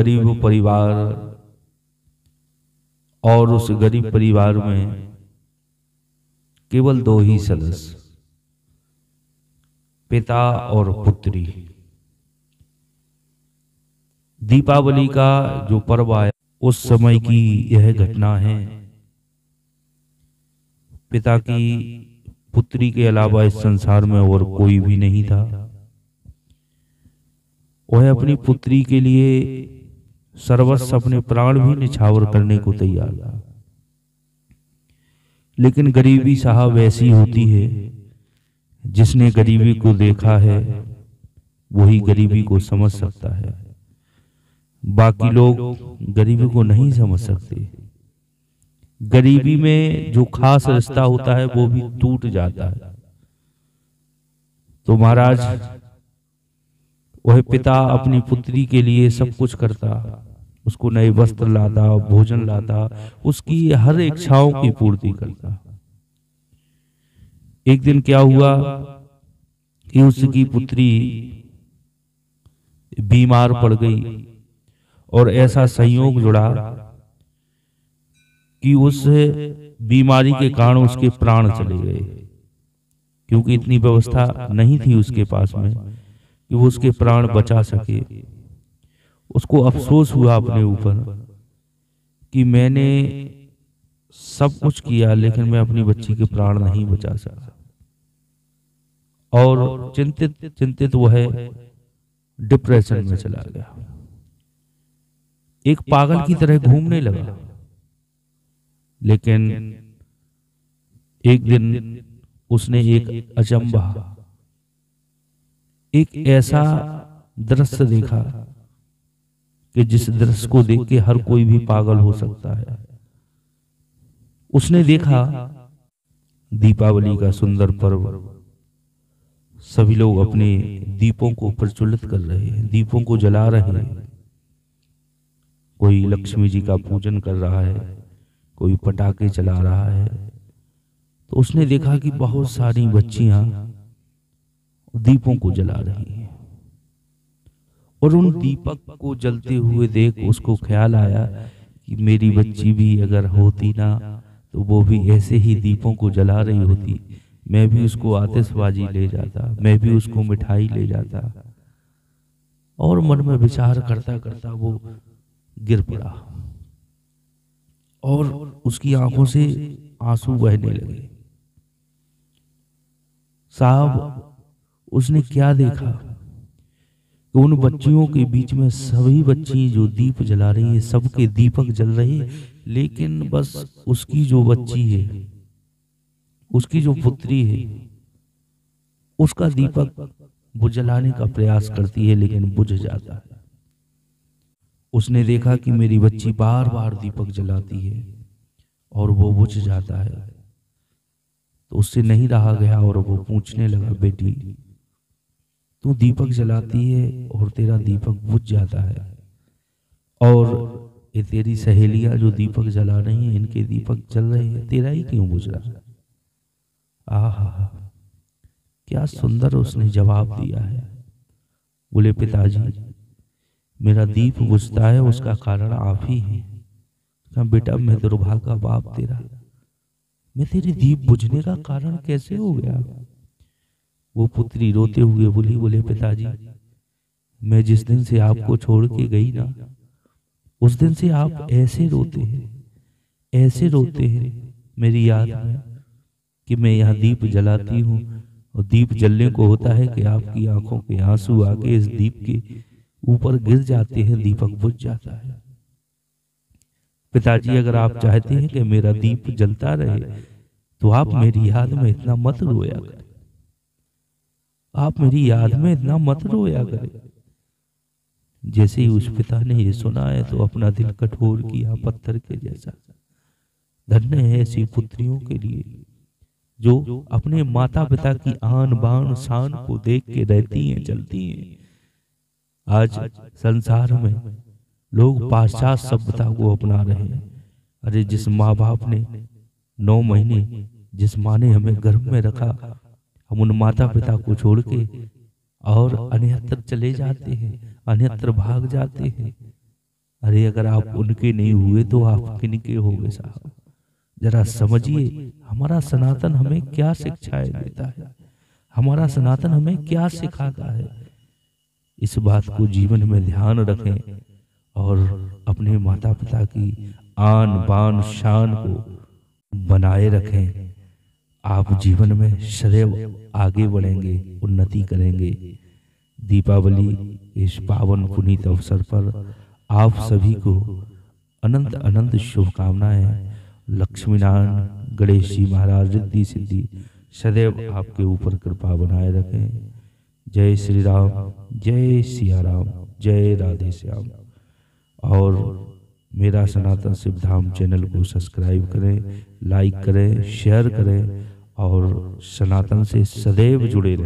गरीब परिवार और उस गरीब परिवार में केवल दो ही सदस्य, पिता और पुत्री। दीपावली का जो पर्व आया उस समय की यह घटना है। पिता की पुत्री के अलावा इस संसार में और कोई भी नहीं था। वह अपनी पुत्री के लिए सर्वस्व अपने प्राण भी निछावर करने को तैयार था। लेकिन गरीबी साहब ऐसी होती है, जिसने गरीबी को देखा है वही गरीबी को समझ सकता है। बाकी लोग गरीबी को नहीं समझ सकते। गरीबी में जो खास रिश्ता होता है वो भी टूट जाता है। तो महाराज वह पिता अपनी पुत्री के लिए सब कुछ करता, उसको नए वस्त्र लाता, भोजन लाता, उसकी हर इच्छाओं की पूर्ति करता। एक दिन क्या हुआ कि उसकी पुत्री बीमार पड़ गई और ऐसा संयोग जुड़ा कि उस बीमारी के कारण उसके प्राण चले गए, क्योंकि इतनी व्यवस्था नहीं थी उसके पास में कि वो उसके प्राण बचा सके। उसको अफसोस हुआ अपने ऊपर कि मैंने सब कुछ किया लेकिन मैं अपनी बच्ची के प्राण नहीं बचा सका। और चिंतित वह डिप्रेशन में चला गया, एक पागल की तरह घूमने लगा। लेकिन एक दिन उसने एक अचंभा, एक ऐसा दृश्य देखा कि जिस दृश्य को देख के हर कोई भी पागल हो सकता है। उसने देखा दीपावली का सुंदर पर्व, सभी लोग अपने दीपों को प्रज्वलित कर रहे हैं, दीपों को जला रहे हैं। कोई लक्ष्मी जी का पूजन कर रहा है, कोई पटाखे चला रहा है। तो उसने देखा कि बहुत सारी बच्चियां दीपों को जला रही हैं और उन दीपक को जलते हुए देख उसको ख्याल आया कि मेरी बच्ची भी अगर होती ना तो वो भी ऐसे ही दीपों को जला रही होती, मैं भी उसको आतिशबाजी ले जाता, मैं भी उसको मिठाई ले जाता। और मन में विचार करता करता वो गिर पड़ा और उसकी आंखों से आंसू बहने लगे। साहब उसने क्या देखा कि उन बच्चियों के बीच में सभी बच्ची जो दीप जला रही है, सबके दीपक जल रहे हैं, लेकिन बस उसकी जो बच्ची है, उसकी जो पुत्री है, उसका दीपक वो जलाने का प्रयास करती है लेकिन बुझ जाता है। उसने देखा कि मेरी बच्ची बार बार दीपक जलाती है और वो बुझ जाता है। तो उससे नहीं रहा गया और वो पूछने लगा, बेटी तू दीपक जलाती है और तेरा दीपक बुझ जाता है, और ये तेरी सहेलियां जो दीपक जला रही हैं इनके दीपक जल रहे हैं, तेरा ही क्यों बुझ रहा है? आहा, क्या सुंदर उसने जवाब दिया है। बोले, पिताजी मेरा दीप बुझता है उसका कारण आप ही हैं। कहा, बेटा मैं दुर्भागा बाप तेरा, मैं तेरे दीप बुझने का कारण कैसे हो गया? वो पुत्री रोते हुए बोले, पिताजी मैं जिस दिन से आपको छोड़ के गई ना, उस दिन से आप ऐसे रोते हैं, ऐसे रोते हैं मेरी याद में कि मैं यहाँ दीप जलाती हूँ और दीप जलने को होता है कि आपकी आंखों के आंसू आके इस दीप के ऊपर गिर जाते हैं, दीपक बुझ जाता है। पिताजी अगर आप चाहते हैं कि मेरा दीप जलता रहे तो आप मेरी याद में इतना मत रोया करें, आप मेरी याद में इतना मत रोया करें। जैसे ही उस पिता ने ये सुना है तो अपना दिल कठोर किया, पत्थर के जैसा। धन्य है ऐसी पुत्रियों के लिए जो अपने माता पिता की आन बान शान को देख के रहती हैं, चलती हैं। आज संसार में लोग पाश्चात्य सभ्यता को अपना रहे हैं। अरे जिस माँ बाप ने 9 महीने, जिस माँ ने हमें गर्भ में रखा, हम उन माता पिता को छोड़ के और अन्यत्र चले जाते हैं, अन्यत्र भाग जाते हैं। अरे अगर आप उनके नहीं हुए तो आप किनके होगे साहब? जरा समझिए, हमारा सनातन हमें क्या शिक्षाएं देता है, हमारा सनातन हमें क्या सिखाता है। इस बात को जीवन में ध्यान रखें और अपने माता पिता की आन बान शान को बनाए रखें। आप जीवन में सदैव आगे बढ़ेंगे, उन्नति करेंगे। दीपावली इस पावन पुनीत अवसर पर आप सभी को अनंत अनंत शुभकामनाएं। लक्ष्मी नारायण गणेश जी महाराज रिद्धि सिद्धि सदैव आपके ऊपर कृपा बनाए रखें। जय श्री राम, जय सिया राम, जय राधे श्याम। और मेरा सनातन शिव धाम चैनल को सब्सक्राइब करें, लाइक करें, शेयर करें और सनातन से सदैव जुड़े रहें।